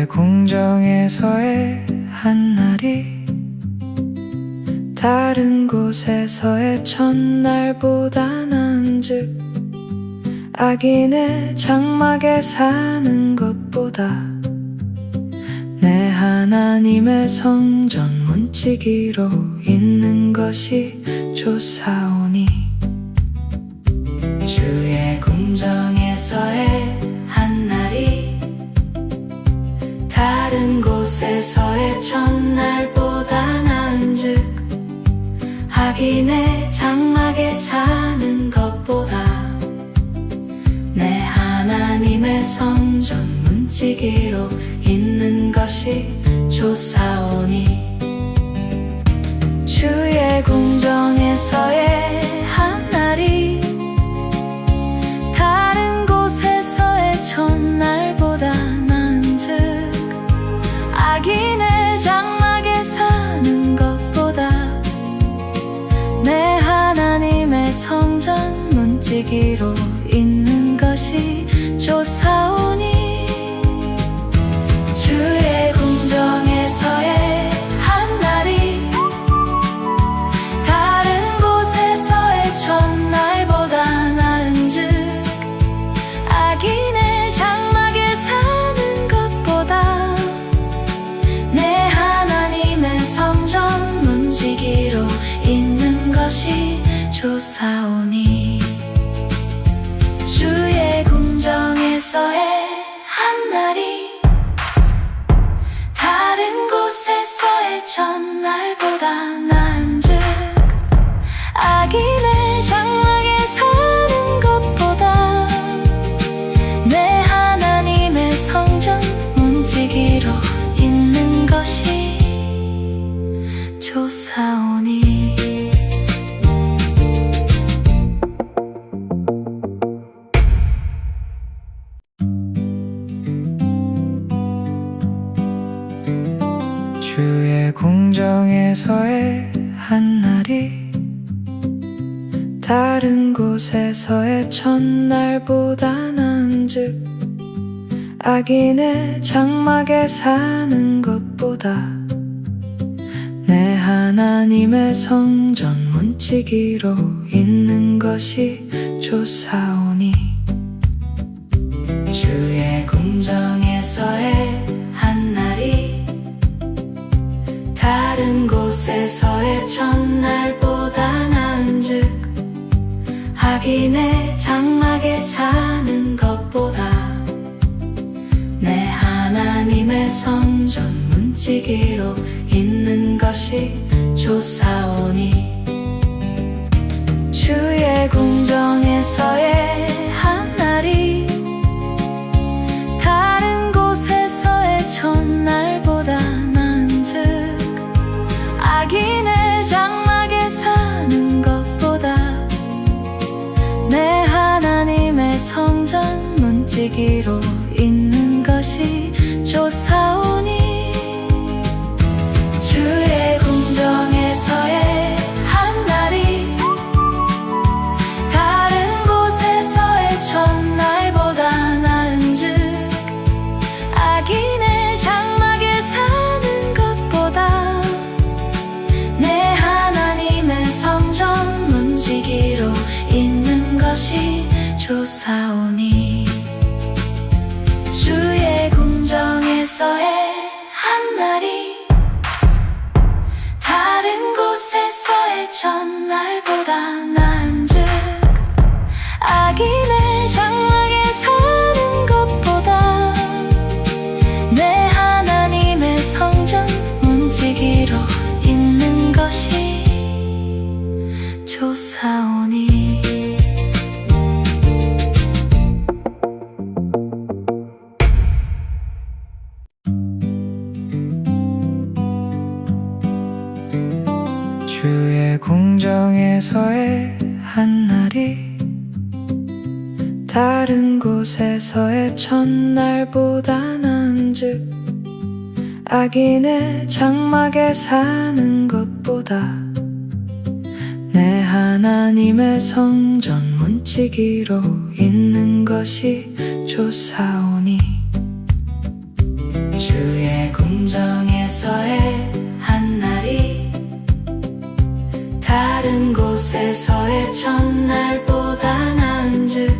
공정에서의 한날이 다른 곳에서의 첫날보다 나은즉 악인의 장막에 사는 것보다 내 하나님의 성전 문지기로 있는 것이 좋사오니 주의 공정에서의 한날이 다른 곳에서의 첫날보다 나은즉 악인의 장막에 사는 것보다 내 하나님의 성전 문지기로 있는 것이 좋사오니 주의 공정에서의 한날이 다른 곳에서의 첫날보다 나은즉 악인의 장막에 사는 것보다 내 하나님의 성전 문지기로 있는 것이 좋사오니 주의 공정에서의 한날이 다른 곳에서의 첫날보다 나은즉 악인의 장막에 사는 것보다 내 하나님의 성전 문지기로 있는 것이 좋사오니 주의 공정에서의 한날이 다른 곳에서의 첫날보다 나은즉 악인의 장막에 사는 것보다 내 하나님의 성전 문지기로 있는 것이 좋사오니 주의 공정에서의 한날이 다른 곳에서의 첫날보다 나은즉 악인의 장막에 사는 것보다 내 하나님의 성전 문지기로 있는 것이 좋사오니 주의 공정에서의 한날이 다른 곳에서의 첫날보다 나은즉 악인의 장막에 사는 것보다 내 하나님의 성전 문지기로 있는 것이 좋사오니 주의 공정에서의 한날이 다른 곳에서의 첫날보다 나은즉 악인의 장막에 사는 것보다 내 하나님의 성전 문지기로 있는 것이 좋사오니 주의 공정에서의 한날이 다른 곳에서의 첫날보다 나은즉 악인의 장막에 사는 것보다 내 하나님의 성전 문지기로 있는 것이 좋사오니 주의 공정에서의 한날이 다른 곳에서의 첫날보다 나은즉 악인의 장막에 사는 것보다 내 하나님의 성전 문지기로 있는 것이 좋사오니 주의 공정에서의 한날이 다른 곳에서의 첫날보다 나은즉 악인의 장막에 사는 것보다 내 하나님의 성전 문지기로 있는 것이 좋사오니 주의 궁정에서의 한날이 다른 곳에서의 첫날보다 나은즉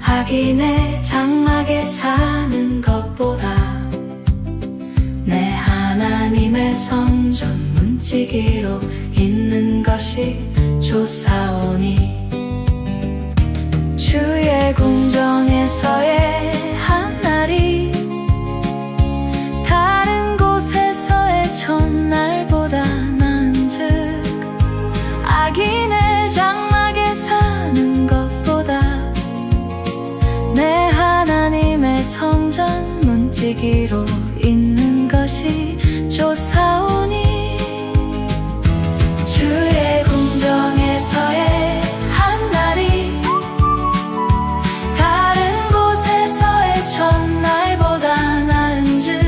악인의 장막에 사는 것보다 내 하나님의 성전 문지기로 있는 것이 좋사오니 주의 궁정에서의 한날이 다른 곳에서의 첫날보다 나은즉 악인의 장막에 사는 것보다 내 하나님의 성전 문지기로 있는 것이 좋사오니 주의 궁정에서의 한날이 다른 곳에서의 첫날보다 나은즉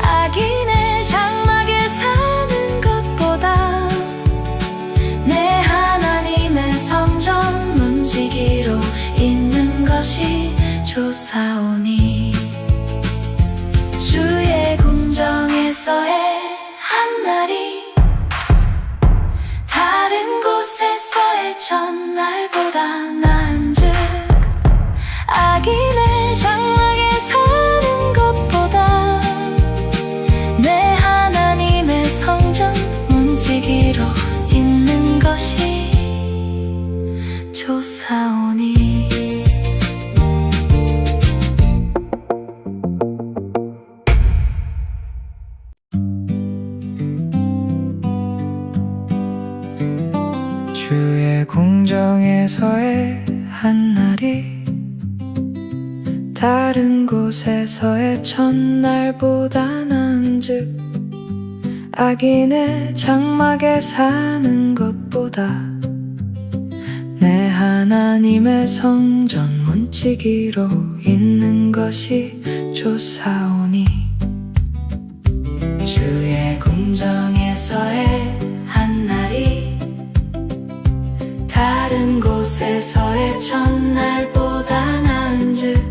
악인의 장막에 사는 것보다 내 하나님의 성전 문지기로 있는 것이 좋사오니 주의 궁정에서의 한날이 다른 곳에서의 첫날보다 나은즉 악인의 장막에 사는 것보다 내 하나님의 성전 문지기로 있는 것이 좋사오니 주의 궁정에서의 한날이 다른 곳에서의 첫날보다 나은즉 악인의 장막에 사는 것보다 내 하나님의 성전 문지기로 있는 것이 좋사오니 주의 궁정에서의 한날이 다른 곳에서의 첫날보다 나은즉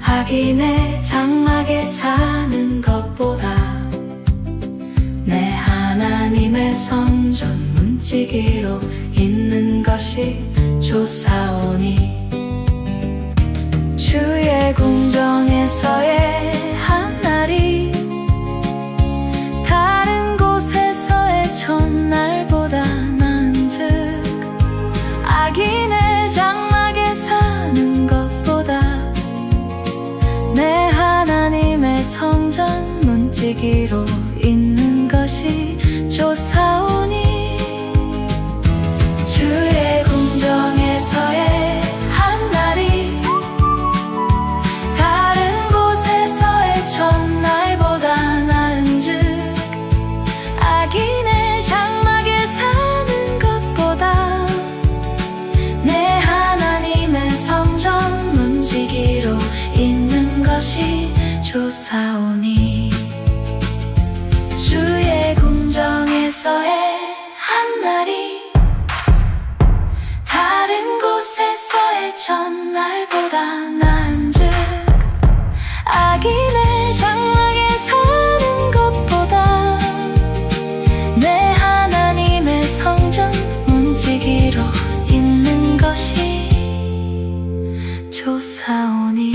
악인의 장막에 사는 것보다 내 하나님의 성전 문지기로 있는 것이 좋사오니 주의 궁정에서의 한날이 다른 곳에서의 첫날보다 나은즉 악인의 장막에 사는 것보다 내 하나님의 성전 문지기로 있는 것이 좋사오니 주의 궁정에서의 한날이 다른 곳에서의 첫날보다 나은즉 악인의 장막에 사는 것보다 내 하나님의 성전 문지기로 있는 것이 좋사오니 주의 궁정에서의 한날이 다른 곳에서의 첫날보다 나은즉 악인의 장막에 사는 것보다 내 하나님의 성전 문지기로 있는 것이 좋사오니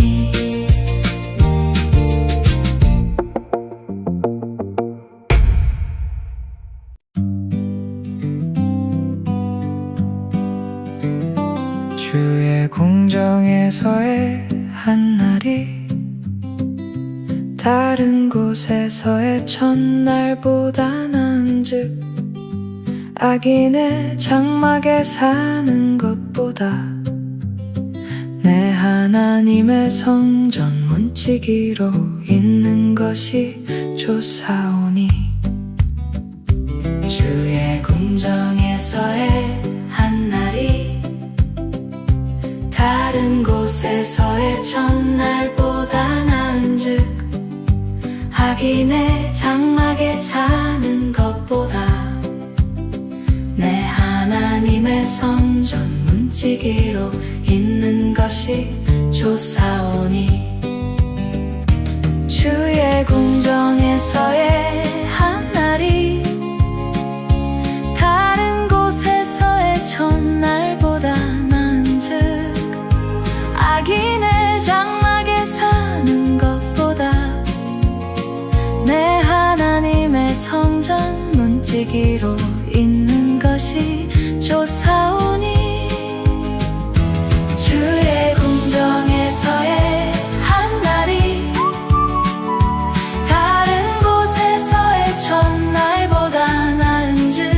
주의 궁정에서의 한날이 다른 곳에서의 첫날보다 나은즉 악인의 장막에 사는 것보다 내 하나님의 성전 문지기로 있는 것이 좋사오니 주의 궁정에서의 한날이 다른 곳에서의 첫날보다 나은즉 악인의 장막에 사는 것보다 내 하나님의 성전 문지기로 있는 것이 좋사오니 주의 궁정에서의 한날이 다른 곳에서의 첫날보다 나은즉 악인의 장막에 사는 것보다 내 하나님의 성전 문지기로 있는 것이 좋사오니 주의 궁정에서의 한날이 다른 곳에서의 첫날보다 나은즉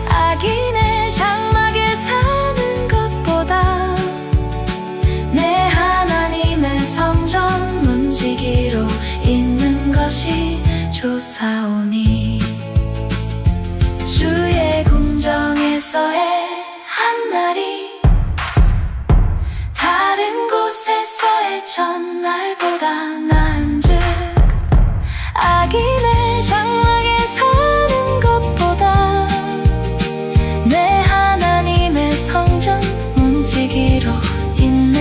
악인의 장막에 사는 것보다 내 하나님의 성전 문지기로 있는 것이 좋사오니 주의 궁정에서의 한날이 다른 곳에서의 첫날보다 나은즉 악인의 장막에 사는 것보다 내 하나님의 성전 문지기로 있는 것이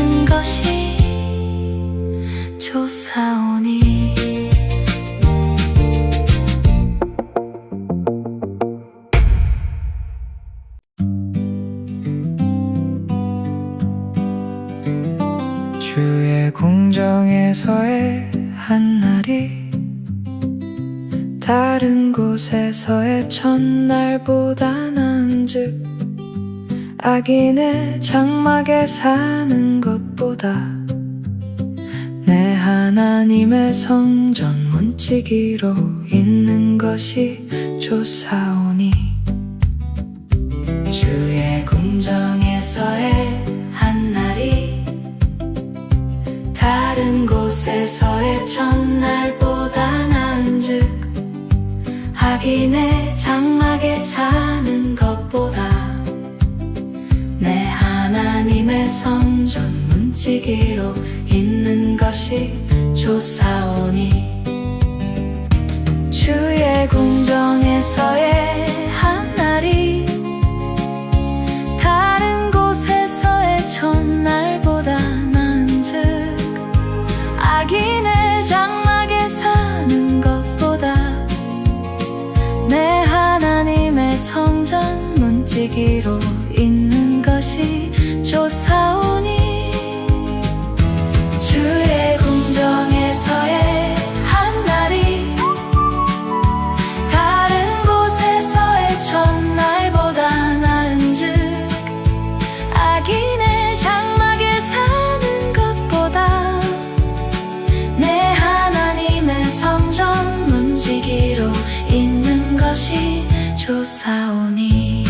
좋사오니 주의 궁정에서의 한날이 다른 곳에서의 첫날보다 나은즉 악인의 장막에 사는 것보다 내 하나님의 성전 문지기로 있는 것이 좋사오니 주의 궁정에서의 한날이 다른 곳에서의 첫날보다 나은즉 악인의 장막에 사는 것보다 내 하나님의 성전 문지기로 있는 것이 좋사오니 주의 궁정에서의 한날이 다른 곳에서의 첫날보다 나은즉 악인의 장막에 사는 것보다 내 하나님의 성전 문지기로 있는 것이 좋사오니 주의 궁정에서의 한날이 다른 곳에서의 첫날보다 나은즉 악인의 장막에 사는 것보다 내 하나님의 성전 문지기로 있는 것이 좋사오니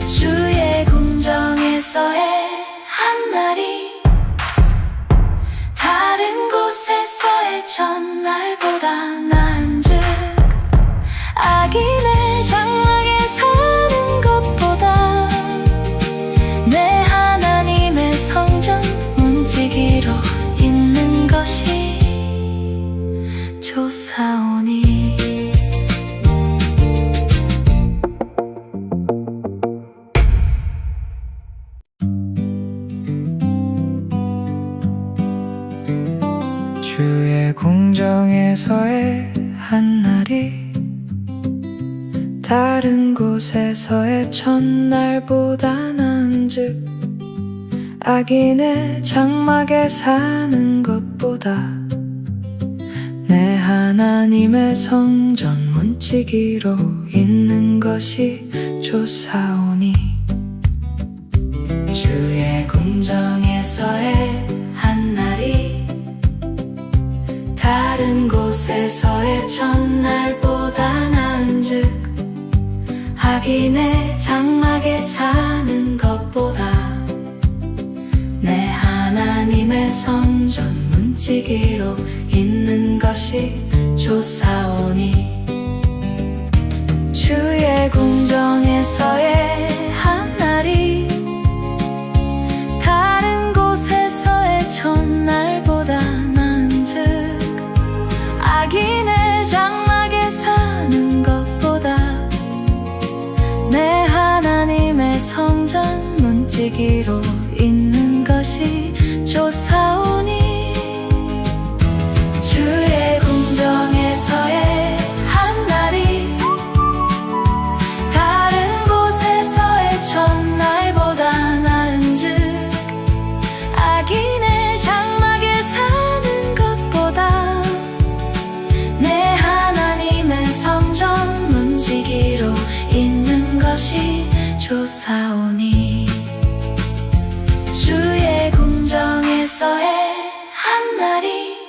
주의 궁정에서의 한날이 다른 곳에서의 첫날보다 나은즉 악인의 장막에 사는 것보다 내 하나님의 성전 문지기로 있는 것이 좋사오니 주의 궁정에서의 한날이 다른 곳에서의 첫날보다 나은즉 악인의 장막에 사는 것보다 내 하나님의 성전 문지기로 있는 것이 좋사오니 주의 궁정에서의 한날이 다른 곳에서의 첫날보다 나은즉 악인의 장막에 사는 것보다 내 하나님의 성전 문지기로 있는 것이 좋사오니 주의 궁정에서의 한날이 다른 곳에서의 첫날보다 나은즉 악인의 장막에 사는 것보다 내 하나님의 성전 문지기로 있는 것이 좋사오니 쫓아오니 주의 궁정에서의 한날이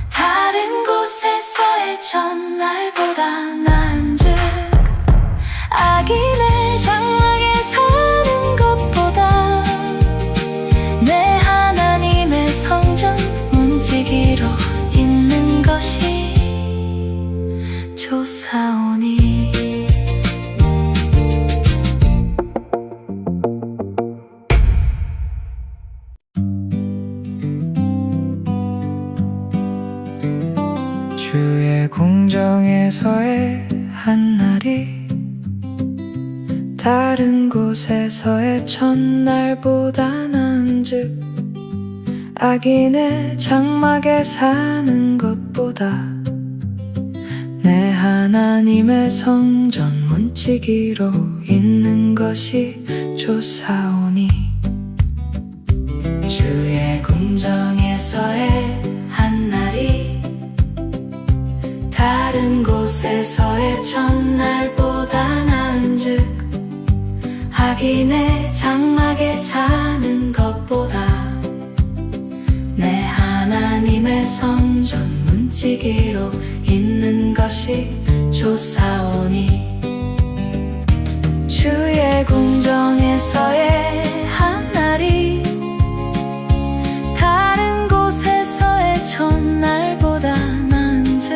다른 곳에서의 첫날보다 나은즉 악인의 장막에 사는 것보다 내 하나님의 성전 문지기로 있는 것이 좋사오니 주의 궁정에서의 한날이 다른 곳에서의 첫날보다 나은즉 악인의 장막에 사는 것보다 내 하나님의 성전 문지기로 있는 것이 좋사오니 주의 궁정에서의 한날이 다른 곳에서의 첫날보다 나은즉 악인의 장막에 사는 것보다 내 하나님의 성전 문지기로 있는 것이 좋사오니 주의 궁정에서의 한날이 다른 곳에서의 첫날보다 나은즉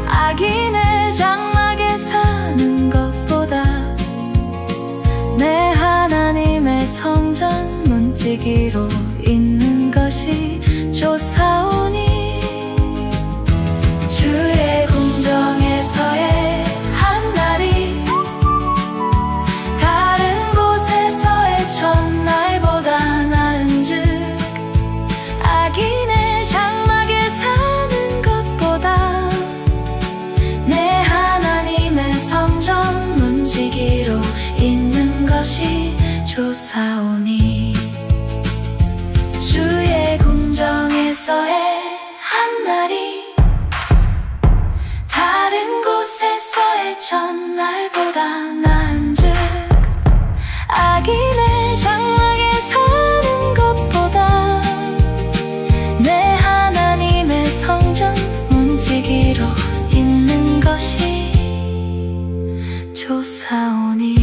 악인의 장막에 사는 것보다 내 하나님의 성전 문지기로 있는 것이 좋사오니 주의 궁정에서의 한날이 다른 곳에서의 첫날보다 나은즉 악인의 장막에 사는 것보다 내 하나님의 성전 문지기로 있는 것이 좋사오니 주의 궁정에서의 한날이 다른 곳에서의 첫날보다 나은즉 악인의 장막에 사는 것보다 내 하나님의 성전 문지기로 있는 것이 좋사오니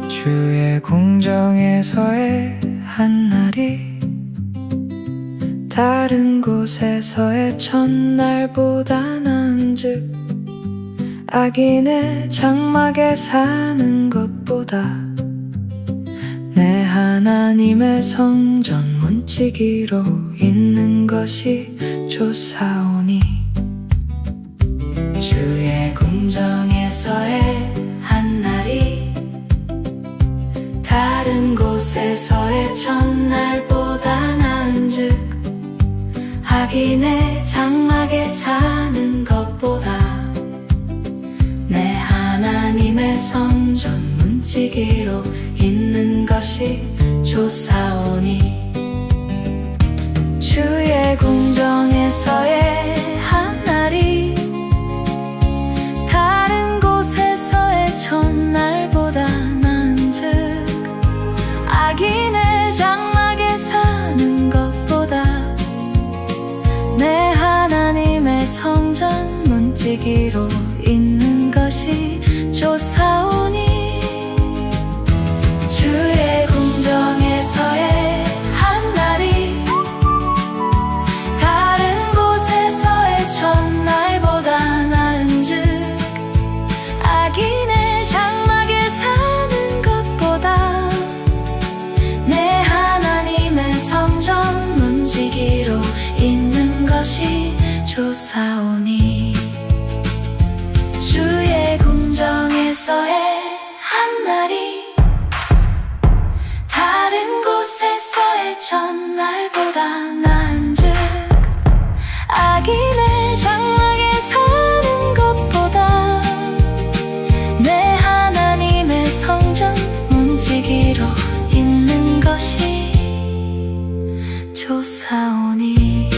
주의 궁정에서의 한날이 다른 곳에서의 첫날보다 나은즉 악인의 장막에 사는 것보다 내 하나님의 성전 문지기로 있는 것이 좋사오니 주의 궁정에서의 한날이 다른 곳에서의 첫날보다 나은즉 악인의 장막에 사는 것보다 내 하나님의 성전 문지기로 있는 것이 좋사오니 주의 궁정에서의 한날이 다른 곳에서의 첫날보다 나은즉 악인의 장막에 사는 것보다 내 하나님의 성전 문지기로 있는 것이 좋사오니 주의 궁정에서의 한날이 다른 곳에서의 첫날보다 나은즉 악인의 장막에 사는 것보다 내 하나님의 성전 문지기로 있는 것이 좋사오니 주의 궁정에서의 한날이 다른 곳에서의 첫날보다 나은즉 악인의 장막에 사는 것보다 내 하나님의 성전 문지기로 있는 것이 솟아오니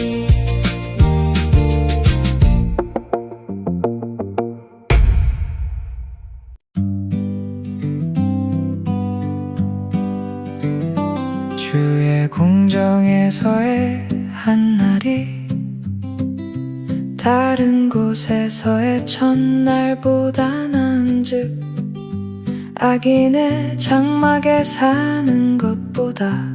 주의 궁정에서의 한날이 다른 곳에서의 첫날보다 나은즉 악인의 장막에 사는 것보다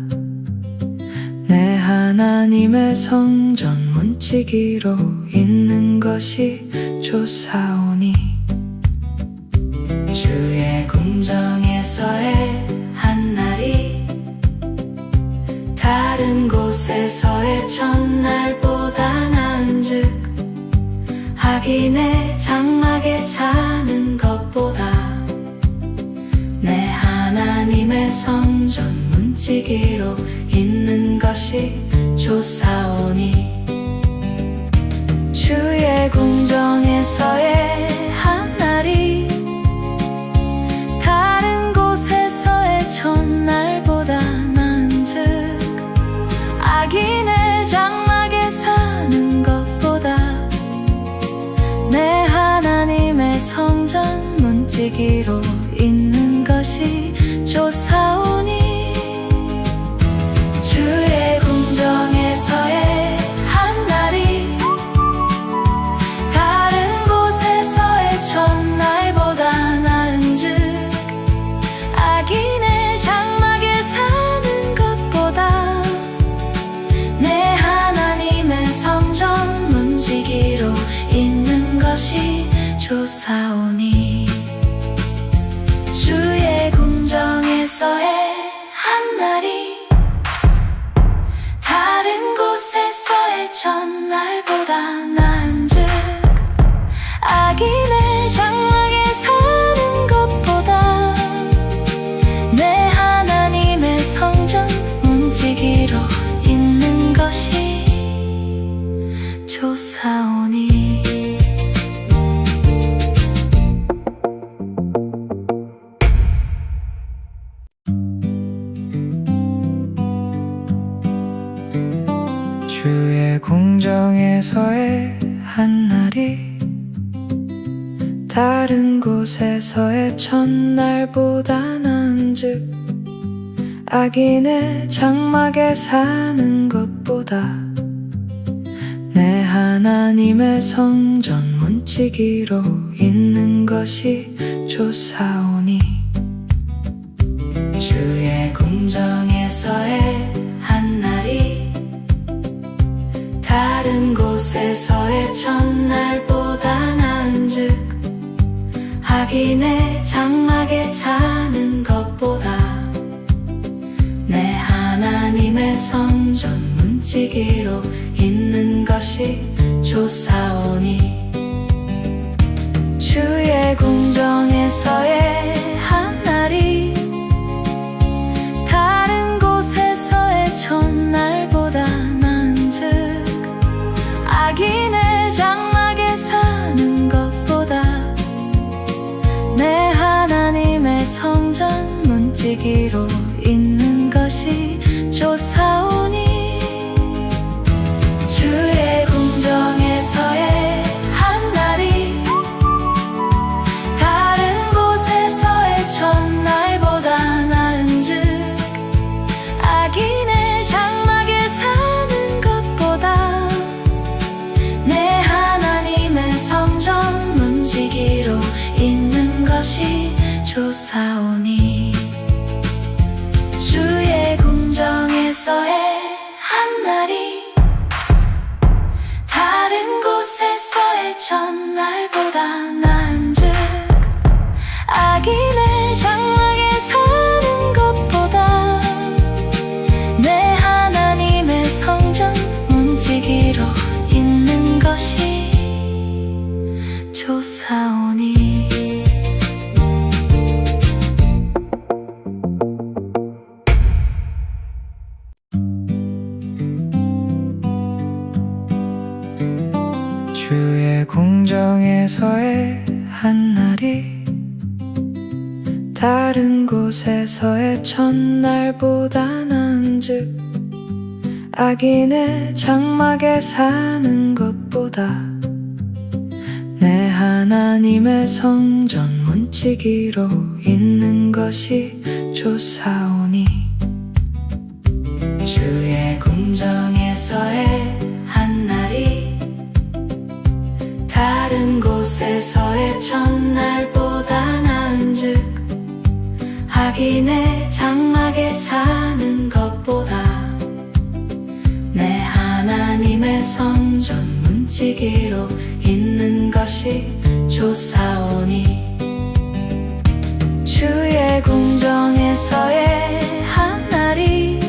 내 하나님의 성전 문지기로 있는 것이 좋사오니 주의 궁정에서의 한날이 다른 곳에서의 첫날보다 나은즉 악인의 장막에 사는 것보다 내 하나님의 성전 문지기로 있는 것이 좋사오니 주의 궁정에서의 한날이 다른 곳에서의 첫날보다 나은즉 악인의 장막에 사는 것보다 내 하나님의 성전 문지기로 있는 것이 좋사오니 주의 궁정에서의 한날이 다른 곳에서의 첫날보다 나은즉 악인의 장막에 사는 것보다 내 하나님의 성전 문지기로 있는 것이 좋사오니 주의 궁정에서의 한날이 다른 곳에서의 첫날보다 나은즉 악인의 장막에 사는 것보다 내 하나님의 성전 문지기로 있는 것이 좋사오니 주의 궁정에서의 한날이 다른 곳에서의 첫날보다 나은즉 악인의 장막에 사는 것보다 내 하나님의 성전 문지기로 있는 것이 좋사오니 주의 궁정에서의 한날이 다른 곳에서의 첫날보다 나은즉 악인의 장막에 사는 것보다 내 하나님의 성전 문지기로 있는 것이 좋사오니 주의 궁정에서의 한날이 다른 곳에서의 첫날보다 나은즉 악인의 장막에 사는 것보다 내 하나님의 성전 문지기로 있는 것이 좋사오니 주의 궁정에서의 한날이 다른 곳에서의 첫날보다 나은즉 악인의 장막에 사는 것보다 내 하나님의 성전 문지기로 있는 것이 좋사오니 주의 궁정에서의 한날이 다른 곳에서의 첫날보다 나은즉 악인의 장막에 사는 것보다 내 하나님의 성전 문지기로 있는 것이 좋사오니 주의 궁정에서의 한날이 다른 곳에서의 첫날보다 나은즉 악인의 장막에 사는 것보다 내 하나님의 성전 문지기로 있는 것이 좋사오니 주의 궁정에서의 한날이 다른 곳에서의 첫날보다 나은즉 악인의 장막에 사는 것보다 내 하나님의 성전 문지기로 있는 것이 좋사오니 주의 궁정에서의 한날이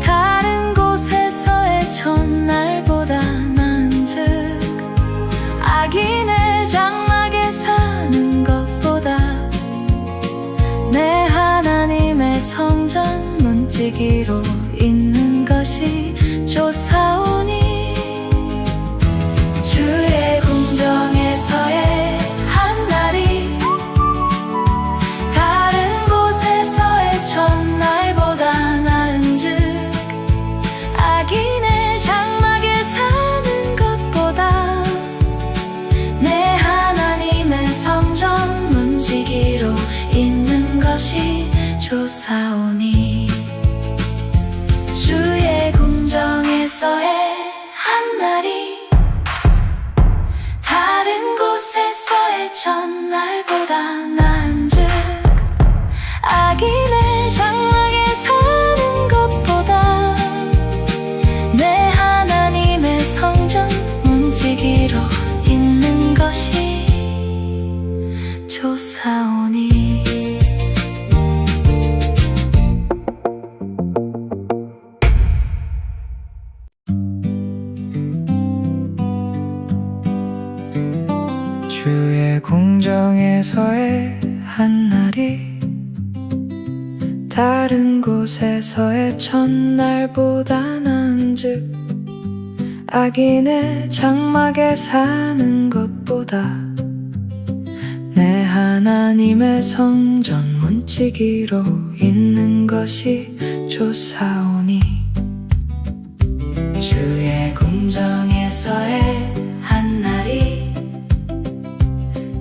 다른 곳에서의 첫날보다 나은즉 악인의 장막에 사는 것보다 내 하나님의 성전 문지기로 있는 것이 좋사오니 주의 궁정에서의 한날이 다른 곳에서의 첫날보다 나은즉 악인의 장막에 사는 것보다 내 하나님의 성전 문지기로 있는 것이 좋사오니 주의 궁정에서의 한날이 다른 곳에서의 첫날보다 나은즉 악인의 장막에 사는 것보다 내 하나님의 성전 문지기로 있는 것이 좋사오니 주의 궁정에서의 한날이 다른 곳에서의 첫날보다 나은즉 악인의 장막에 사는 것보다 내 하나님의 성전 문지기로 있는 것이 좋사오니 주의 궁정에서의 한날이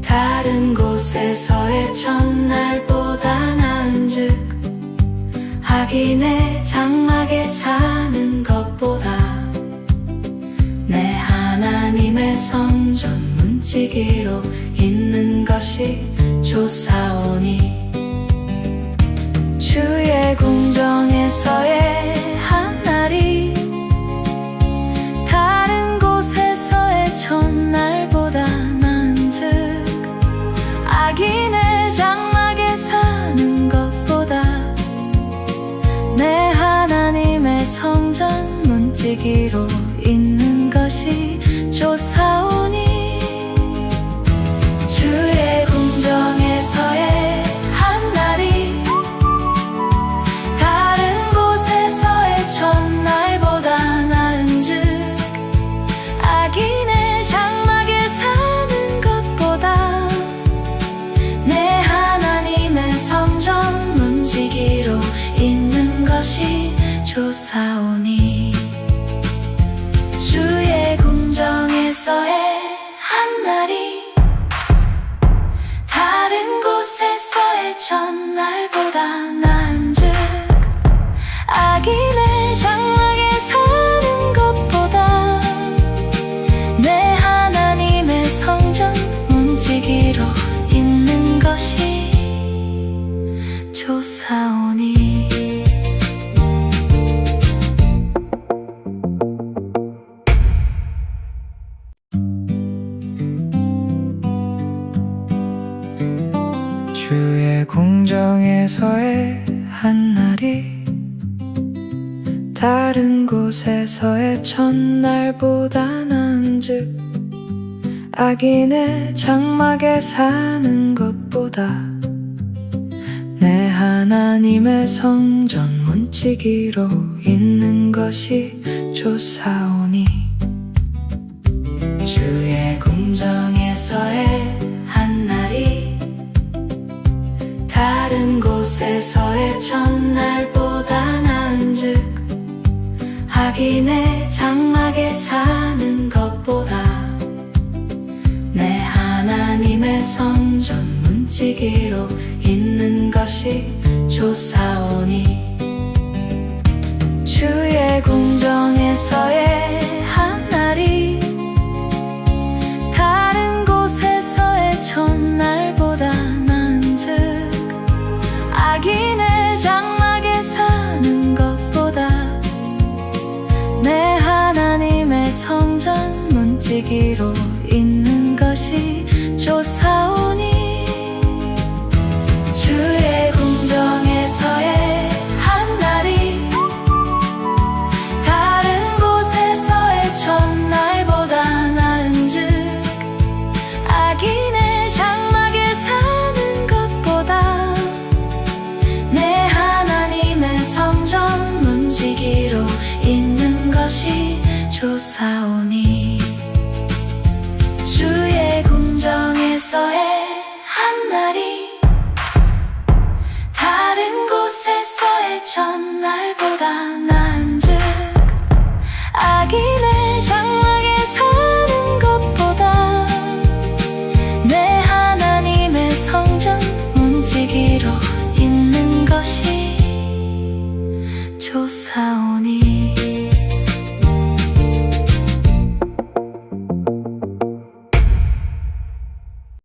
다른 곳에서의 첫날보다 나은즉 악인의 장막에 사는 것보다 내 하나님의 성전 문지기로 있는 것이 좋사오니 주의 궁정에서의 한날이 다른 곳에서의 첫날보다 나은즉 악인의 장막에 사는 것보다 내 하나님의 성전 문지기로 있는 것이 좋사오니 주의 궁정에서의 한날이 다른 곳에서의 첫날보다 나은즉 악인의 장막에 사는 것보다 내 하나님의 성전 문지기로 있는 것이 좋사오니 주의 궁정에서의 한날이 다른 곳에서의 첫날보다 나은즉 악인의 장막에 사는 것보다 내 하나님의 성전 문지기로 있는 것이 좋사오니 주의 궁정에서의 한날이 다른 곳에서의 첫날보다 나은즉 악인의 장막에 사는 것보다 내 하나님의 성전 문지기로 있는 것이 좋사오니 주의 궁정에서의 한날이 다른 곳에서의 첫날보다 나은즉 아기 내 장막에 사는 것보다 내 하나님의 성전 문지기로 있는 것이 좋사오니 주의 궁정에서의 한 날이 다른 곳에서의 첫날보다 나은즉 아기 내 장막에 사는 것보다 내 하나님의 성전 문지기로 있는 것이 좋사오니 주의 궁정에서의 한 날이 다른 곳에서의 첫날보다 나은즉 아기 내 장막에 사는 것보다 내 하나님의 성전 문지기로 있는 것이 좋사오니 주의 궁정에서의 한 날이 다른 곳에서의 첫날보다 나은즉 아기 내 장막에 사는 것보다 내 하나님의 성전 문지기로 있는 것이 좋사오니